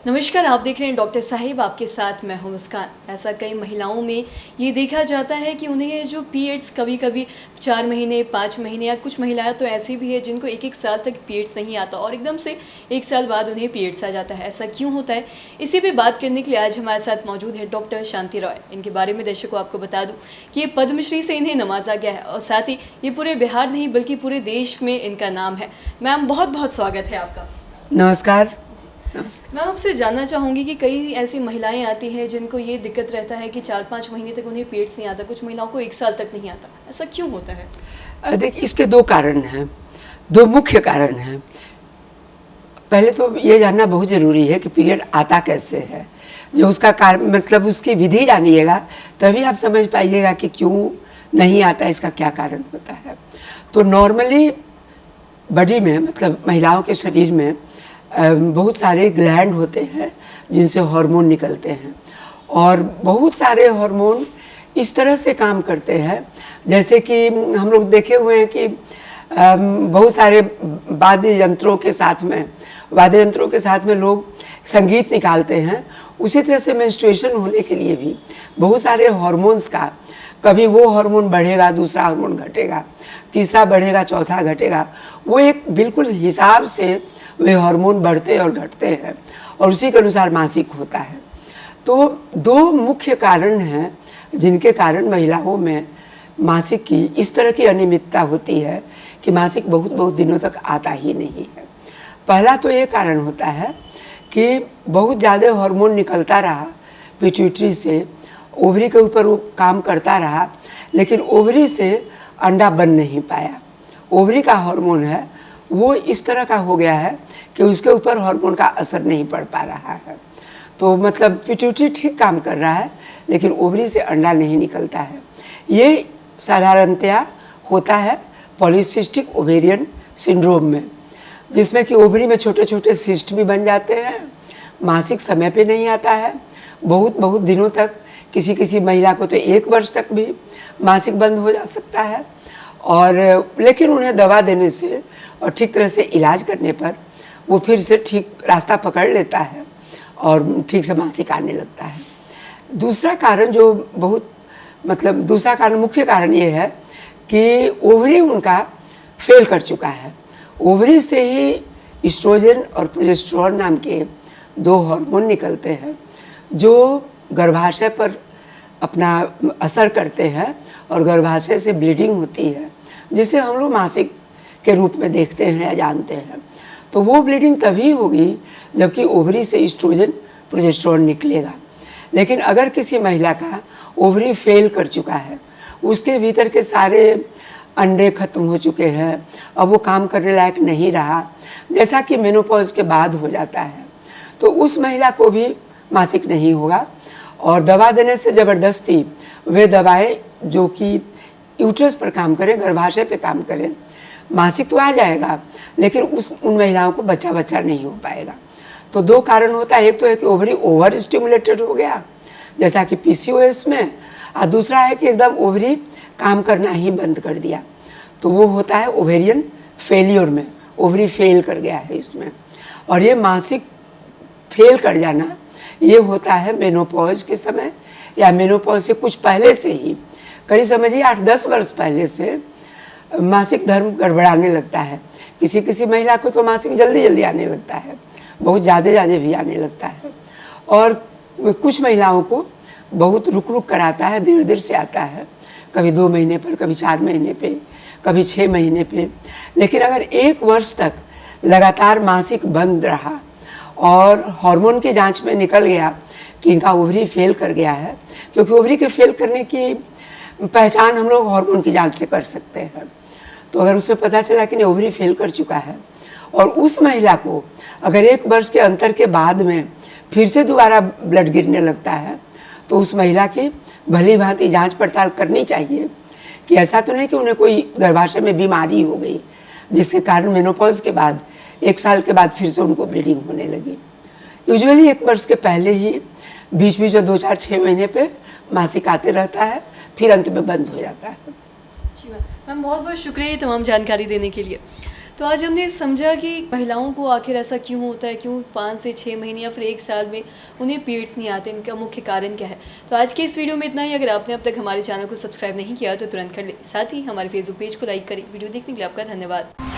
नमस्कार, आप देख रहे हैं डॉक्टर साहिब, आपके साथ मैं हूं मुस्कान। ऐसा कई महिलाओं में ये देखा जाता है कि उन्हें जो पीरियड्स कभी कभी 4 महीने 5 महीने या कुछ महिलाएं तो ऐसी भी है जिनको एक साल तक पीरियड्स नहीं आता और एकदम से 1 साल बाद उन्हें पीरियड्स आ जाता है। ऐसा क्यों होता है, इसी पे बात करने के लिए आज हमारे साथ मौजूद है डॉक्टर शांति रॉय। इनके बारे में दर्शकों आपको बता दूँ कि ये पद्मश्री से इन्हें नवाजा गया है और साथ ही ये पूरे बिहार नहीं बल्कि पूरे देश में इनका नाम है। मैम, बहुत बहुत स्वागत है आपका। नमस्कार। मैं आपसे जानना चाहूँगी कि कई ऐसी महिलाएं आती हैं जिनको ये दिक्कत रहता है कि 4-5 महीने तक उन्हें पीरियड्स नहीं आता, कुछ महिलाओं को 1 साल तक नहीं आता। ऐसा क्यों होता है? देखिए, इसके दो कारण हैं, दो मुख्य कारण हैं। पहले तो ये जानना बहुत ज़रूरी है कि पीरियड आता कैसे है। जो उसका कारण मतलब उसकी विधि जानिएगा तभी आप समझ पाइएगा कि क्यों नहीं आता, इसका क्या कारण होता है। तो नॉर्मली बॉडी में मतलब महिलाओं के शरीर में बहुत सारे ग्लैंड होते हैं जिनसे हार्मोन निकलते हैं और बहुत सारे हार्मोन इस तरह से काम करते हैं जैसे कि हम लोग देखे हुए हैं कि बहुत सारे वाद्य यंत्रों के साथ में लोग संगीत निकालते हैं। उसी तरह से मेंस्ट्रुएशन होने के लिए भी बहुत सारे हार्मोन्स का कभी वो हार्मोन बढ़ेगा, दूसरा हार्मोन घटेगा, तीसरा बढ़ेगा, चौथा घटेगा। वो एक बिल्कुल हिसाब से वे हार्मोन बढ़ते और घटते हैं और उसी के अनुसार मासिक होता है। तो दो मुख्य कारण हैं जिनके कारण महिलाओं में मासिक की इस तरह की अनियमितता होती है कि मासिक बहुत बहुत दिनों तक आता ही नहीं है। पहला तो ये कारण होता है कि बहुत ज़्यादा हार्मोन निकलता रहा पिट्यूटरी से, ओवरी के ऊपर वो काम करता रहा, लेकिन ओवरी से अंडा बन नहीं पाया। ओवरी का हार्मोन है वो इस तरह का हो गया है कि उसके ऊपर हार्मोन का असर नहीं पड़ पा रहा है। तो मतलब पिट्यूटरी ठीक काम कर रहा है लेकिन ओवरी से अंडा नहीं निकलता है। ये साधारणतया होता है पॉलीसिस्टिक ओवेरियन सिंड्रोम में, जिसमें कि ओवरी में छोटे छोटे सिस्ट भी बन जाते हैं, मासिक समय पे नहीं आता है, बहुत बहुत दिनों तक, किसी किसी महिला को तो 1 वर्ष तक भी मासिक बंद हो जा सकता है। और लेकिन उन्हें दवा देने से और ठीक तरह से इलाज करने पर वो फिर से ठीक रास्ता पकड़ लेता है और ठीक से मासिक आने लगता है। दूसरा कारण जो बहुत मतलब दूसरा कारण मुख्य कारण ये है कि ओवरी उनका फेल कर चुका है। ओवरी से ही एस्ट्रोजन और प्रोजेस्टेरोन नाम के 2 हार्मोन निकलते हैं जो गर्भाशय पर अपना असर करते हैं और गर्भाशय से ब्लीडिंग होती है जिसे हम लोग मासिक के रूप में देखते हैं या जानते हैं। तो वो ब्लीडिंग तभी होगी जबकि ओवरी से एस्ट्रोजन प्रोजेस्टेरोन निकलेगा। लेकिन अगर किसी महिला का ओवरी फेल कर चुका है, उसके भीतर के सारे अंडे खत्म हो चुके हैं, अब वो काम करने लायक नहीं रहा, जैसा कि मेनोपॉज के बाद हो जाता है, तो उस महिला को भी मासिक नहीं होगा। और दवा देने से ज़बरदस्ती वे दवाएं जो कि यूट्रस पर काम करें, गर्भाशय पे काम करें, मासिक तो आ जाएगा लेकिन उन महिलाओं को बच्चा नहीं हो पाएगा। तो 2 कारण होता है, एक तो है कि ओवरी ओवर स्टिमुलेटेड हो गया जैसा कि पीसीओएस में, और दूसरा है कि एकदम ओवरी काम करना ही बंद कर दिया, तो वो होता है ओवेरियन फेलियर में, ओवरी फेल कर गया है इसमें। और ये मासिक फेल कर जाना ये होता है मेनोपॉज के समय या मेनोपॉज से कुछ पहले से ही, करीब समझिए 8-10 वर्ष पहले से मासिक धर्म गड़बड़ाने लगता है। किसी किसी महिला को तो मासिक जल्दी आने लगता है, बहुत ज़्यादा भी आने लगता है, और कुछ महिलाओं को बहुत रुक कर आता है, देर से आता है, कभी 2 महीने पर, कभी 4 महीने पे, कभी 6 महीने पे। लेकिन अगर 1 वर्ष तक लगातार मासिक बंद रहा और हार्मोन की जांच में निकल गया कि इनका ओवरी फेल कर गया है, क्योंकि ओवरी के फेल करने की पहचान हम लोग हार्मोन की जांच से कर सकते हैं। तो अगर उसमें पता चला कि ओवरी फेल कर चुका है और उस महिला को अगर 1 वर्ष के अंतर के बाद में फिर से दोबारा ब्लड गिरने लगता है, तो उस महिला की भली भांति जांच पड़ताल करनी चाहिए कि ऐसा तो नहीं कि उन्हें कोई गर्भाशय में बीमारी हो गई जिसके कारण मेनोपॉज के बाद 1 साल के बाद फिर से उनको ब्लीडिंग होने लगी। यूजुअली 1 वर्ष के पहले ही बीच में 2-4-6 महीने पे मासिक आते रहता है, फिर अंत में बंद हो जाता है। जी मैम, बहुत बहुत शुक्रिया ये तमाम जानकारी देने के लिए। तो आज हमने समझा कि महिलाओं को आखिर ऐसा क्यों होता है, क्यों 5 से 6 महीने या फिर 1 साल में उन्हें पीरियड्स नहीं आते, इनका मुख्य कारण क्या है। तो आज के इस वीडियो में इतना ही। अगर आपने अब तक हमारे चैनल को सब्सक्राइब नहीं किया तो तुरंत कर ले, साथ ही हमारे फेसबुक पेज को लाइक करें। वीडियो देखने के लिए आपका धन्यवाद।